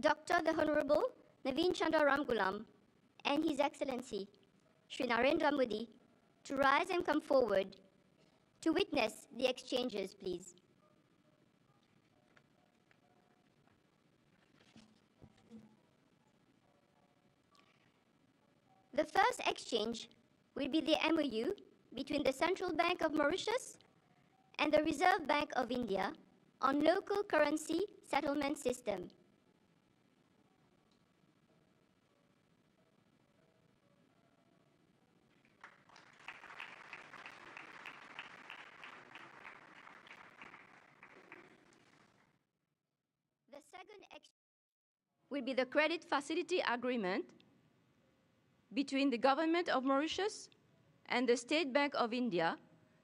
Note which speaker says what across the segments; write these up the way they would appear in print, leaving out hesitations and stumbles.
Speaker 1: Dr. the Honorable Navinchandra Ramgoolam and His Excellency Shri Narendra Modi to rise and come forward to witness the exchanges, please. The first exchange will be the MOU between the Central Bank of Mauritius and the Reserve Bank of India on local currency settlement system. The second exchange will be the credit facility agreement between the Government of Mauritius and the State Bank of India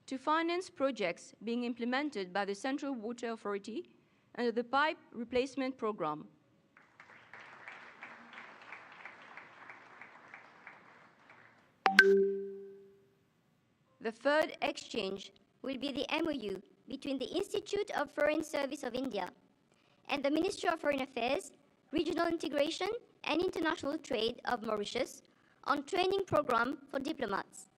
Speaker 1: to finance projects being implemented by the Central Water Authority under the Pipe Replacement Program. The third exchange will be the MOU between the Institute of Foreign Service of India and the Ministry of Foreign Affairs, Regional Integration and International Trade of Mauritius on training program for diplomats.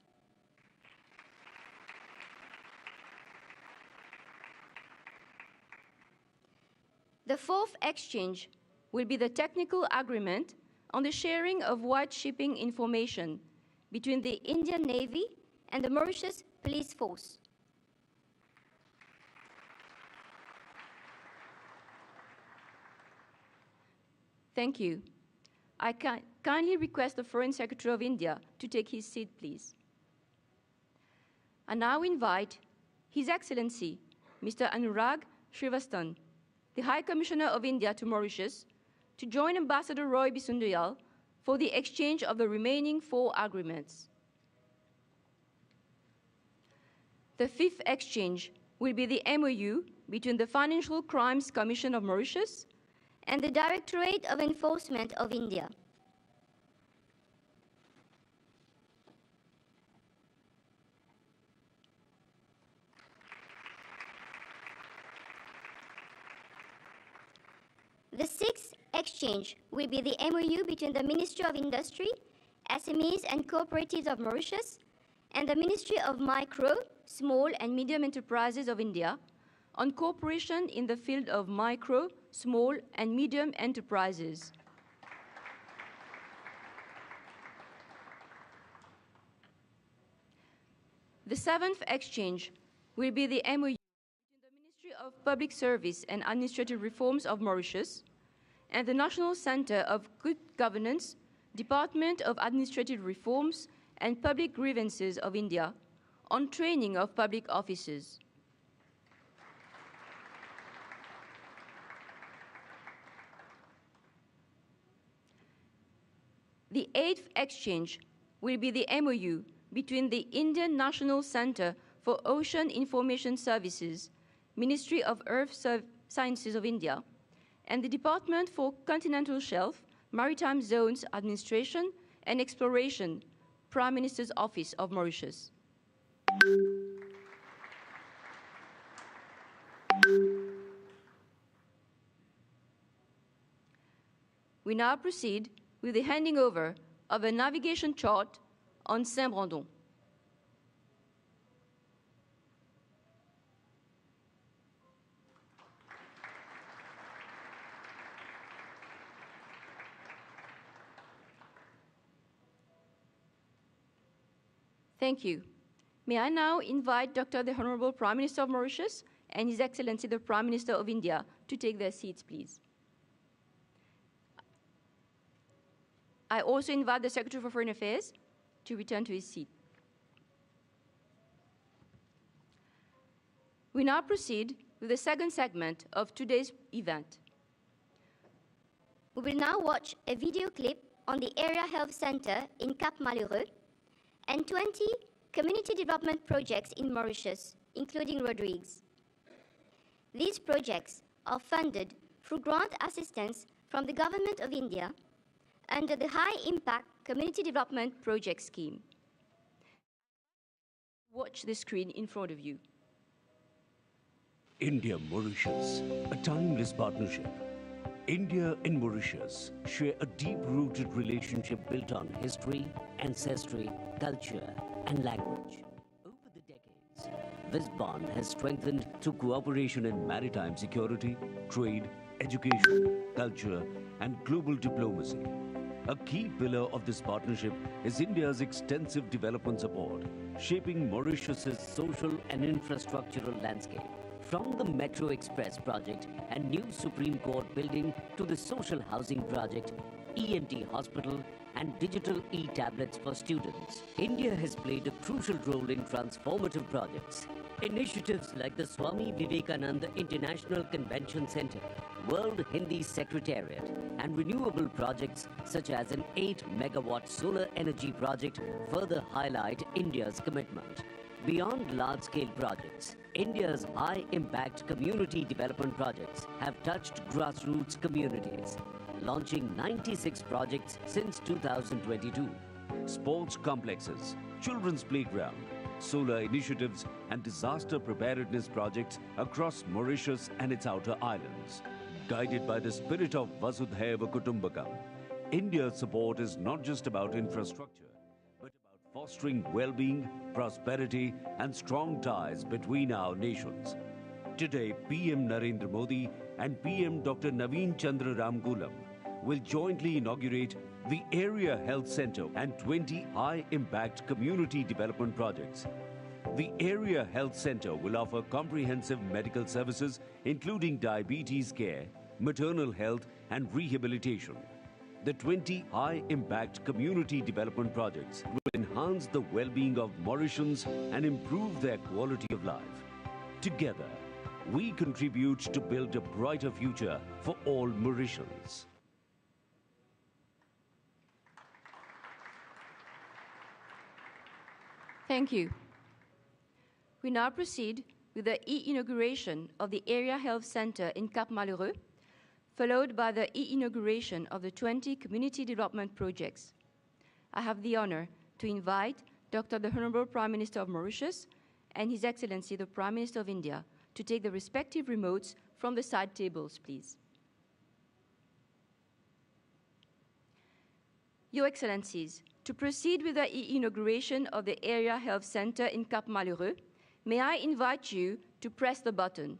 Speaker 1: The fourth exchange will be the technical agreement on the sharing of white shipping information between the Indian Navy and the Mauritius Police Force. Thank you. I kindly request the Foreign Secretary of India to take his seat, please. I now invite His Excellency, Mr. Anurag Srivastava, the High Commissioner of India to Mauritius, to join Ambassador Roy Bisundayal for the exchange of the remaining 4 agreements. The fifth exchange will be the MOU between the Financial Crimes Commission of Mauritius and the Directorate of Enforcement of India. The sixth exchange will be the MOU between the Ministry of Industry, SMEs and Cooperatives of Mauritius and the Ministry of Micro, Small and Medium Enterprises of India on cooperation in the field of micro, small and medium enterprises. The seventh exchange will be the MOU between the Ministry of Public Service and Administrative Reforms of Mauritius and the National Centre of Good Governance, Department of Administrative Reforms and Public Grievances of India on training of public officers. The eighth exchange will be the MOU between the Indian National Centre for Ocean Information Services, Ministry of Earth Sciences of India, and the Department for Continental Shelf, Maritime Zones Administration and Exploration, Prime Minister's Office of Mauritius. We now proceed with the handing over of a navigation chart on Saint-Brandon. Thank you. May I now invite Dr. the Honorable Prime Minister of Mauritius and His Excellency the Prime Minister of India to take their seats, please. I also invite the Secretary for Foreign Affairs to return to his seat. We now proceed with the second segment of today's event. We will now watch a video clip on the Area Health Center in Cap Malheureux and 20 community development projects in Mauritius, including Rodrigues. These projects are funded through grant assistance from the Government of India under the High Impact Community Development Project Scheme. Watch the screen in front of you.
Speaker 2: India-Mauritius, a timeless partnership. India and Mauritius share a deep-rooted relationship built on history, ancestry, culture, and language. Over the decades, this bond has strengthened through cooperation in maritime security, trade, education, culture, and global diplomacy. A key pillar of this partnership is India's extensive development support, shaping Mauritius's social and infrastructural landscape. From the Metro Express project and new Supreme Court building to the social housing project, ENT hospital, and digital e-tablets for students, India has played a crucial role in transformative projects. Initiatives like the Swami Vivekananda International Convention Center, World Hindi Secretariat, and renewable projects such as an 8-megawatt solar energy project further highlight India's commitment. Beyond large-scale projects, India's high-impact community development projects have touched grassroots communities, launching 96 projects since 2022. Sports complexes, children's playground, solar initiatives, and disaster preparedness projects across Mauritius and its outer islands. Guided by the spirit of Vasudhaiva Kutumbakam, India's support is not just about infrastructure, but about fostering well-being, prosperity, and strong ties between our nations. Today, PM Narendra Modi and PM Dr. Navinchandra Ramgoolam will jointly inaugurate the Area Health Centre and 20 high-impact community development projects. The Area Health Centre will offer comprehensive medical services including diabetes care, maternal health and rehabilitation. The 20 high-impact community development projects will enhance the well-being of Mauritians and improve their quality of life. Together, we contribute to build a brighter future for all Mauritians.
Speaker 3: Thank you. We now proceed with the e-inauguration of the Area Health Centre in Cap Malheureux, followed by the e-inauguration of the 20 community development projects. I have the honor to invite Dr. the Honorable Prime Minister of Mauritius and His Excellency the Prime Minister of India to take the respective remotes from the side tables, please. Your Excellencies, to proceed with the inauguration of the Area Health Centre in Cap Malheureux, may I invite you to press the button.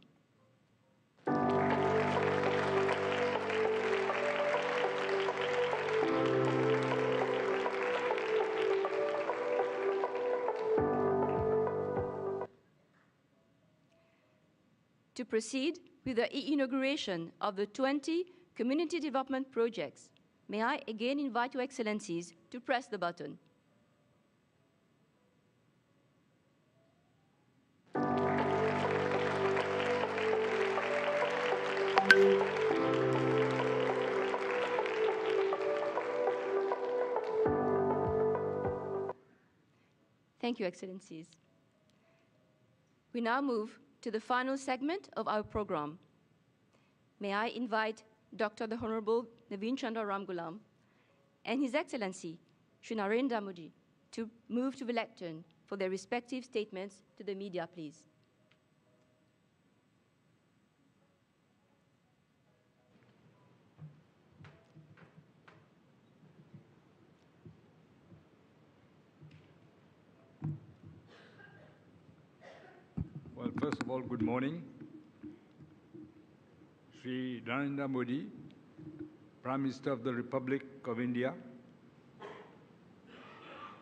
Speaker 3: To proceed with the inauguration of the 20 community development projects, may I again invite Your Excellencies to press the button. Thank you, Excellencies. We now move to the final segment of our program. May I invite Dr. the Honorable Navinchandra Ramgoolam and His Excellency Shri Narendra Modi to move to the lectern for their respective statements to the media, please.
Speaker 4: Well, first of all, good morning. Shri Narendra Modi, Prime Minister of the Republic of India,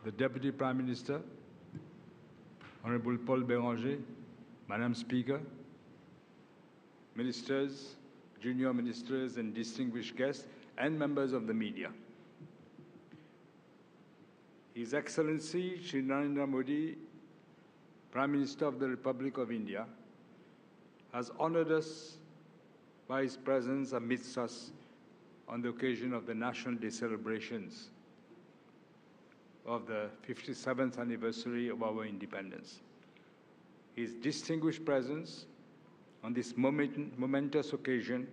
Speaker 4: the Deputy Prime Minister, Honorable Paul Béranger, Madam Speaker, Ministers, Junior Ministers and distinguished guests, and members of the media. His Excellency Shri Narendra Modi, Prime Minister of the Republic of India, has honored us by his presence amidst us on the occasion of the National Day celebrations of the 57th anniversary of our independence. His distinguished presence on this momentous occasion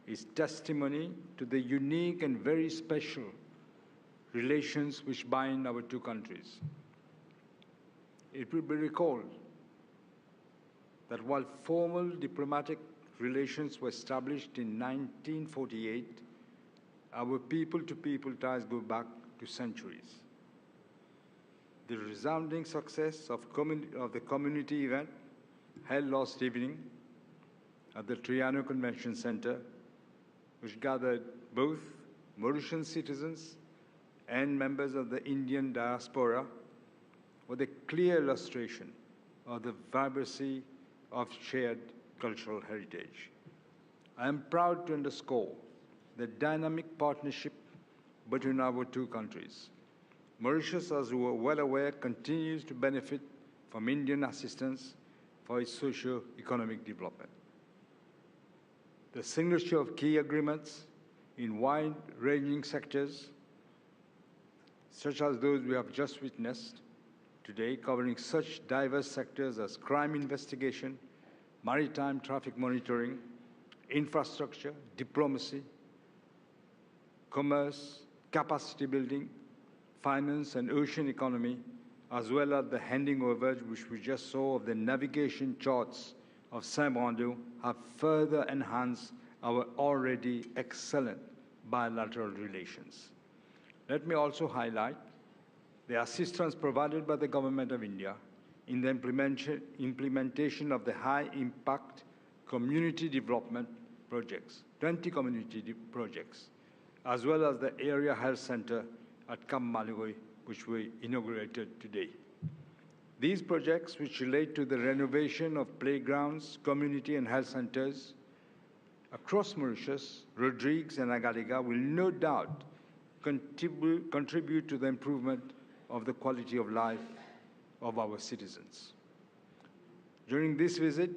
Speaker 4: is testimony to the unique and very special relations which bind our two countries. It will be recalled that while formal diplomatic relations were established in 1948, our people-to-people ties go back to centuries. The resounding success of the community event held last evening at the Triano Convention Center, which gathered both Mauritian citizens and members of the Indian diaspora, was a clear illustration of the vibrancy of shared cultural heritage. I am proud to underscore the dynamic partnership between our two countries. Mauritius, as we are well aware, continues to benefit from Indian assistance for its socio-economic development. The signature of key agreements in wide-ranging sectors, such as those we have just witnessed today, covering such diverse sectors as crime investigation, maritime traffic monitoring, infrastructure, diplomacy, commerce, capacity building, finance and ocean economy, as well as the handing over, which we just saw, of the navigation charts of Saint-Brando, have further enhanced our already excellent bilateral relations. Let me also highlight the assistance provided by the Government of India in the implementation of the high-impact community development projects, 20 community projects, as well as the Area Health Center at Cap Malheureux, which we inaugurated today. These projects, which relate to the renovation of playgrounds, community and health centers across Mauritius, Rodrigues and Agadiga, will no doubt contribute to the improvement of the quality of life of our citizens. During this visit,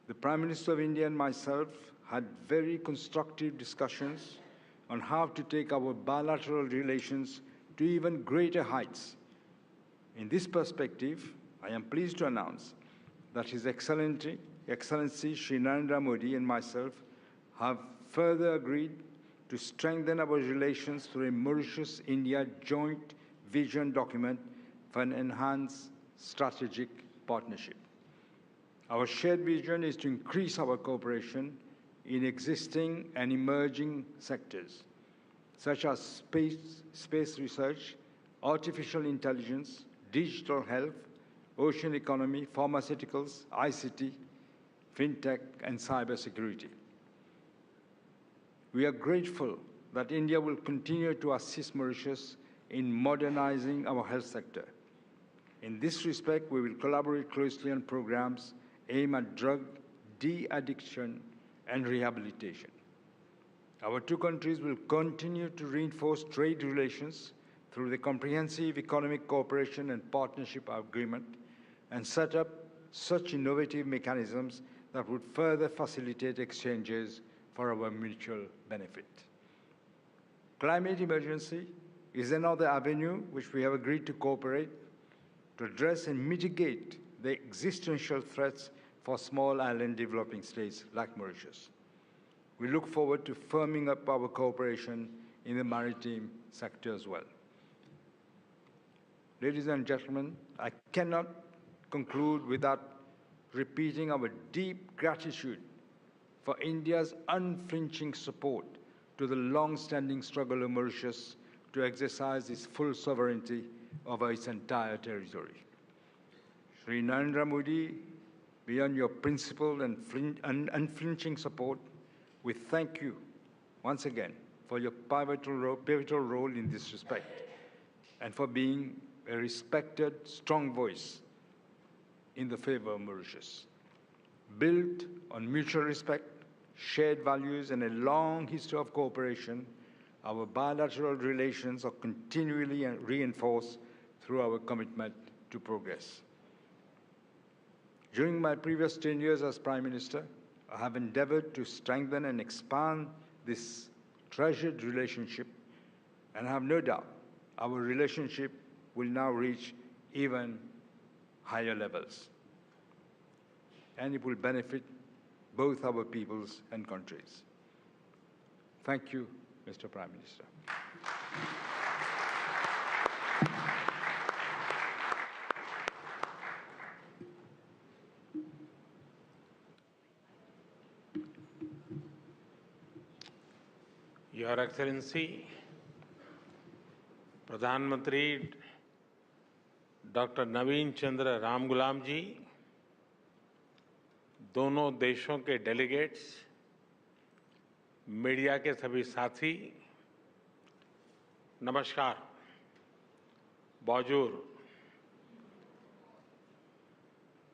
Speaker 4: the Prime Minister of India and myself had very constructive discussions on how to take our bilateral relations to even greater heights. In this perspective, I am pleased to announce that His Excellency Shri Narendra Modi and myself have further agreed to strengthen our relations through a Mauritius-India joint vision document for an enhanced strategic partnership. Our shared vision is to increase our cooperation in existing and emerging sectors, such as space research, artificial intelligence, digital health, ocean economy, pharmaceuticals, ICT, fintech, and cybersecurity. We are grateful that India will continue to assist Mauritius in modernizing our health sector. In this respect, we will collaborate closely on programs aimed at drug de-addiction and rehabilitation. Our two countries will continue to reinforce trade relations through the Comprehensive Economic Cooperation and Partnership Agreement and set up such innovative mechanisms that would further facilitate exchanges for our mutual benefit. Climate emergency is another avenue which we have agreed to cooperate to address and mitigate the existential threats for small island developing states like Mauritius. We look forward to firming up our cooperation in the maritime sector as well. Ladies and gentlemen, I cannot conclude without repeating our deep gratitude for India's unflinching support to the long-standing struggle of Mauritius to exercise its full sovereignty over its entire territory. Shri Narendra Modi, beyond your principled and unflinching support, we thank you once again for your pivotal role in this respect and for being a respected, strong voice in the favor of Mauritius. Built on mutual respect, shared values, and a long history of cooperation, our bilateral relations are continually reinforced through our commitment to progress. During my previous 10 years as Prime Minister, I have endeavored to strengthen and expand this treasured relationship, and I have no doubt our relationship will now reach even higher levels, and it will benefit both our peoples and countries. Thank you, Mr. Prime Minister.
Speaker 5: Your Excellency, प्रधानमंत्री doctor Navinchandra Ramgoolam जी, दोनों देशों के delegates, media के सभी साथी, नमस्कार। बॉजूर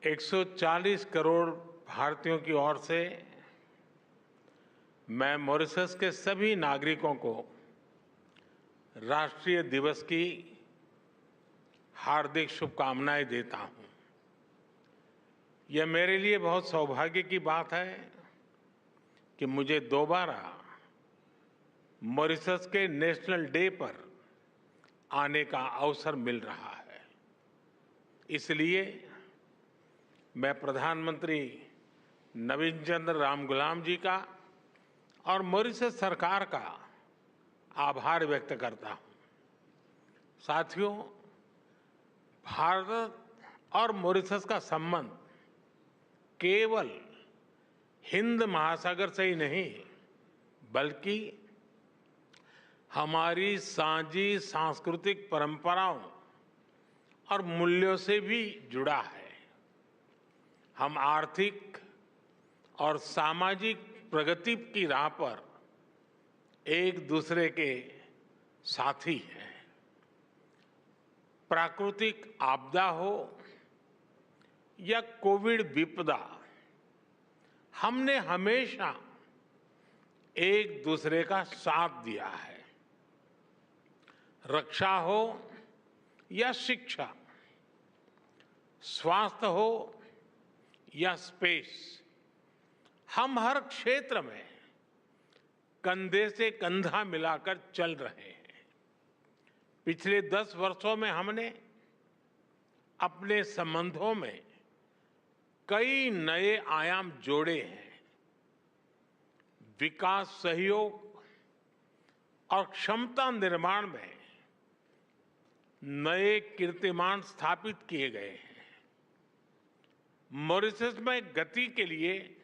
Speaker 5: 140 करोड़ भारतीयों की ओर से मैं मॉरिशस के सभी नागरिकों को राष्ट्रीय दिवस की हार्दिक शुभकामनाएं देता हूं। यह मेरे लिए बहुत सौभाग्य की बात है कि मुझे दोबारा मॉरिशस के नेशनल डे पर आने का अवसर मिल रहा है। इसलिए मैं प्रधानमंत्री नवीनचंद्र रामगुलाम जी का और मॉरिशस सरकार का आभार व्यक्त करता हूं। साथियों, भारत और मॉरिशस का संबंध केवल हिंद महासागर से ही नहीं, बल्कि हमारी साझी सांस्कृतिक परंपराओं और मूल्यों से भी जुड़ा है। हम आर्थिक और सामाजिक प्रगति की राह पर एक दूसरे के साथी हैं। प्राकृतिक आपदा हो या कोविड विपदा, हमने हमेशा एक दूसरे का साथ दिया है। रक्षा हो या शिक्षा, स्वास्थ्य हो या स्पेस, हम हर क्षेत्र में कंधे से कंधा मिलाकर चल रहे हैं। पिछले 10 वर्षों में हमने अपने संबंधों में कई नए आयाम जोड़े हैं। विकास सहयोग और क्षमता निर्माण में नए कीर्तिमान स्थापित किए गए हैं। मॉरिशस में गति के लिए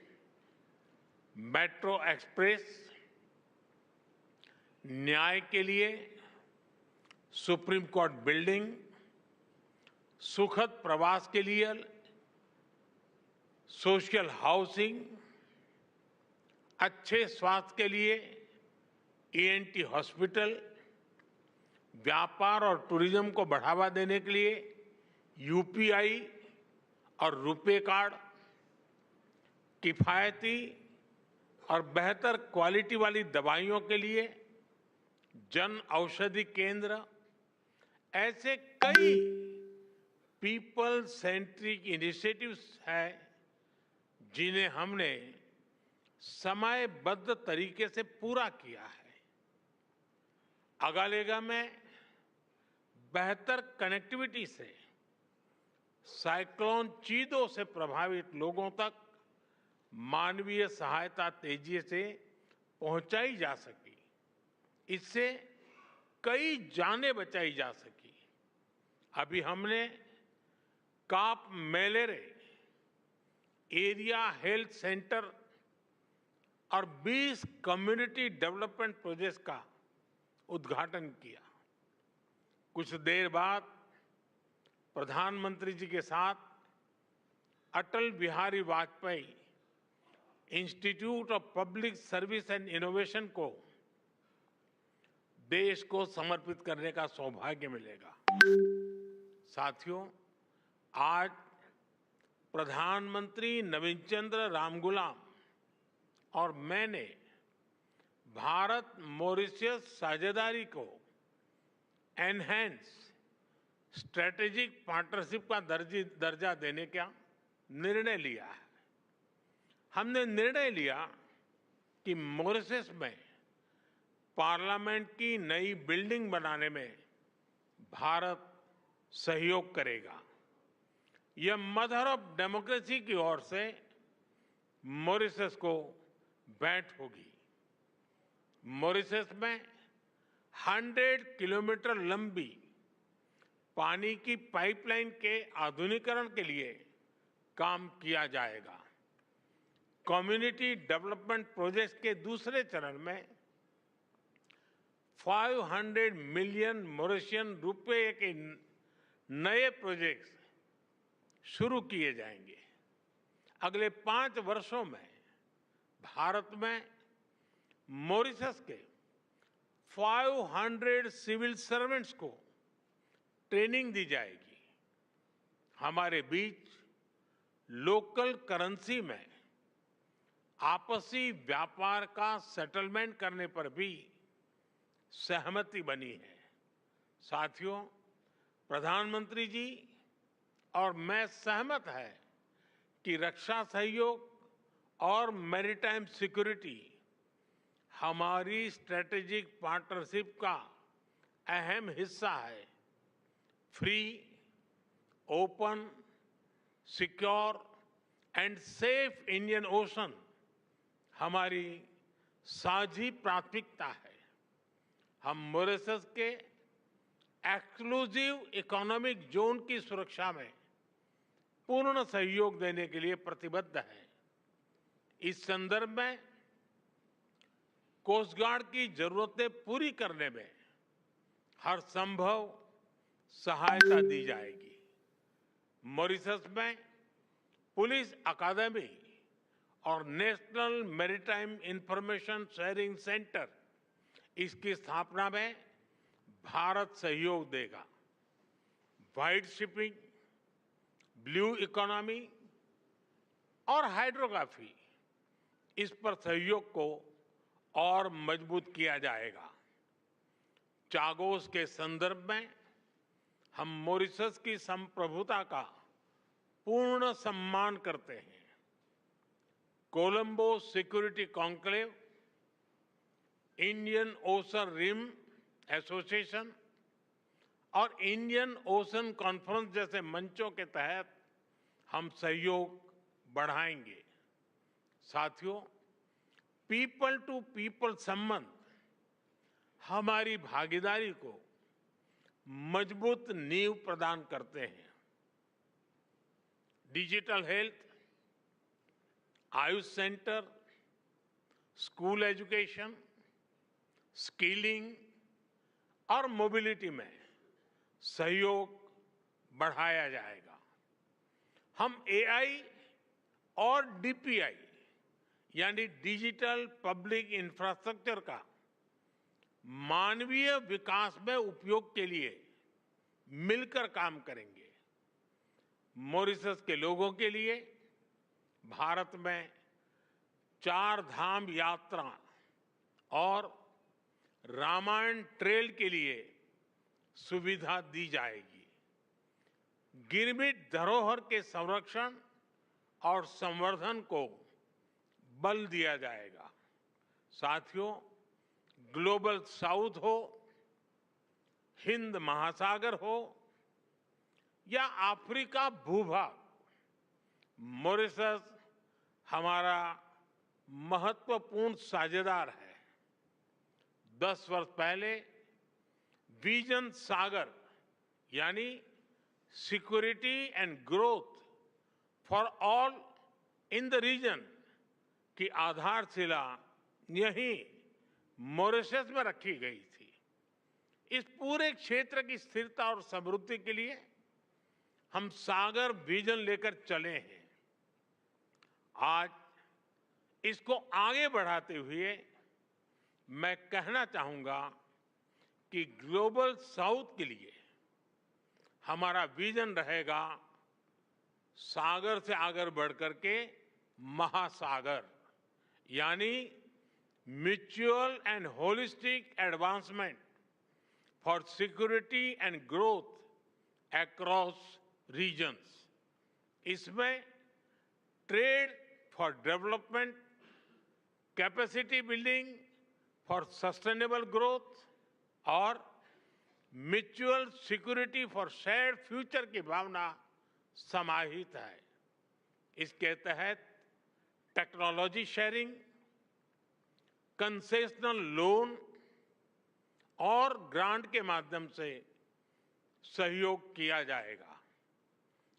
Speaker 5: मेट्रो एक्सप्रेस, न्याय के लिए सुप्रीम कोर्ट बिल्डिंग, सुखद प्रवास के लिए सोशल हाउसिंग, अच्छे स्वास्थ्य के लिए ENT हॉस्पिटल, व्यापार और टूरिज्म को बढ़ावा देने के लिए UPI और रुपे कार्ड, किफायती और बेहतर क्वालिटी वाली दवाइयों के लिए जन औषधि केंद्र, ऐसे कई पीपल सेंट्रिक इनिशिएटिव्स हैं जिन्हें हमने समयबद्ध तरीके से पूरा किया है। अगालेगा में बेहतर कनेक्टिविटी से साइक्लोन चीदों से प्रभावित लोगों तक मानवीय सहायता तेजी से पहुंचाई जा सकी। इससे कई जानें बचाई जा सकी। अभी हमने काप मेलेरे एरिया हेल्थ सेंटर और 20 कम्युनिटी डेवलपमेंट प्रोजेक्ट्स का उद्घाटन किया। कुछ देर बाद प्रधानमंत्री जी के साथ Atal Bihari Vajpayee institute of public service and innovation को देश को समर्पित करने का सौभाग्य मिलेगा। साथियों, आज प्रधानमंत्री नवीनचंद्र रामगुलाम और मैंने भारत मॉरिशस साझेदारी को एनहेंस स्ट्रेटेजिक पार्टनरशिप का दर्जा देने का निर्णय लिया है। हमने निर्णय लिया कि मॉरिशस में पार्लियामेंट की नई बिल्डिंग बनाने में भारत सहयोग करेगा। यह मदर ऑफ डेमोक्रेसी की ओर से मॉरिशस को भेंट होगी। मॉरिशस में 100 किलोमीटर लंबी पानी की पाइपलाइन के आधुनिकीकरण के लिए काम किया जाएगा। कम्युनिटी डेवलपमेंट प्रोजेक्ट्स के दूसरे चरण में 500 मिलियन मॉरिशियन रुपए के नए प्रोजेक्ट्स शुरू किए जाएंगे। अगले 5 वर्षों में भारत में मॉरिशस के 500 सिविल सर्वेंट्स को ट्रेनिंग दी जाएगी। हमारे बीच लोकल करेंसी में आपसी व्यापार का सेटलमेंट करने पर भी सहमति बनी है। साथियों, प्रधानमंत्री जी और मैं सहमत है कि रक्षा सहयोग और मैरीटाइम सिक्योरिटी हमारी स्ट्रेटेजिक पार्टनरशिप का अहम हिस्सा है। Free, open, secure and safe Indian ocean हमारी साझी प्राथमिकता है। हम मॉरिशस के एक्सक्लूसिव इकोनॉमिक जोन की सुरक्षा में पूर्ण सहयोग देने के लिए प्रतिबद्ध हैं। इस संदर्भ में कोस्ट गार्ड की जरूरतें पूरी करने में हर संभव सहायता दी जाएगी। मॉरिशस में पुलिस अकादमी और national maritime information sharing centre, इसकी स्थापना में भारत सहयोग देगा। व्हाइट शिपिंग, ब्लू इकोनॉमी और हाइड्रोग्राफी, इस पर सहयोग को और मजबूत किया जाएगा। चागोस के संदर्भ में हम मॉरिशस की संप्रभुता का पूर्ण सम्मान करते हैं। Colombo security conclave, Indian ocean rim association और इंडियन ओशन कॉन्फ्रेंस जैसे मंचों के तहत हम सहयोग बढ़ाएंगे। साथियों, पीपल टू पीपल संबंध हमारी भागीदारी को मजबूत नींव प्रदान करते हैं। Digital health, Ayush centre, school education, skilling और मोबिलिटी में सहयोग बढ़ाया जाएगा। हम एआई और डीपीआई यानी डिजिटल पब्लिक इंफ्रास्ट्रक्चर का मानवीय विकास में उपयोग के लिए मिलकर काम करेंगे। मॉरिशस के लोगों के लिए भारत में 4 धाम यात्रा और रामायण ट्रेल के लिए सुविधा दी जाएगी। गिरमिट धरोहर के संरक्षण और संवर्धन को बल दिया जाएगा। साथियों, ग्लोबल साउथ हो, हिंद महासागर हो या अफ्रीका भूभाग, मॉरिशस हमारा महत्वपूर्ण साझेदार है। 10 वर्ष पहले विजन सागर यानी security and growth for all in the region की आधारशिला यहीं मॉरिशस में रखी गई थी। इस पूरे क्षेत्र की स्थिरता और समृद्धि के लिए हम सागर विजन लेकर चले हैं। आज इसको आगे बढ़ाते हुए मैं कहना चाहूंगा कि ग्लोबल साउथ के लिए हमारा विजन रहेगा सागर से आगे बढ़कर के महासागर, यानी mutual and holistic advancement for security and growth across regions. इसमें trade for development, capacity building for sustainable growth और mutual security for shared future की भावना समाहित है। इसके तहत टेक्नोलॉजी शेयरिंग, कंसेशनल लोन और ग्रांट के माध्यम से सहयोग किया जाएगा।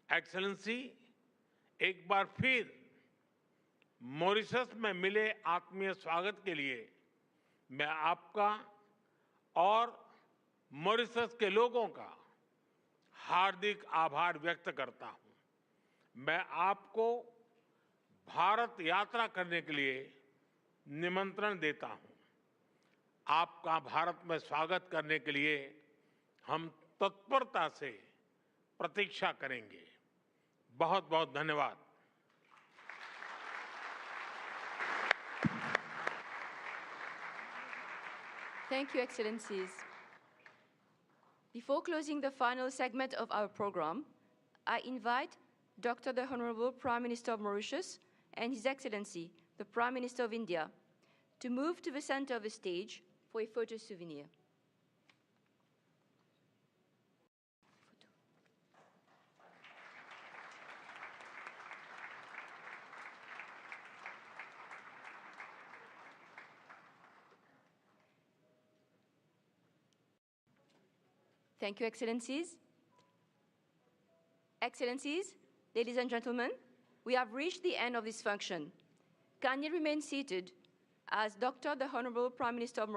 Speaker 5: एक्सेलेंसी, एक बार फिर मॉरिशस में मिले आत्मीय स्वागत के लिए मैं आपका और मॉरिशस के लोगों का हार्दिक आभार व्यक्त करता हूं। मैं आपको भारत यात्रा करने के लिए निमंत्रण देता हूं। आपका भारत में स्वागत करने के लिए हम तत्परता से प्रतीक्षा करेंगे। बहुत बहुत धन्यवाद।
Speaker 3: Thank you, Excellencies. Before closing the final segment of our program, I invite Dr. the Honorable Prime Minister of Mauritius and His Excellency, the Prime Minister of India, to move to the center of the stage for a photo souvenir. Thank you, Excellencies. Excellencies, ladies and gentlemen, we have reached the end of this function. Can you remain seated as Dr. the Honorable Prime Minister of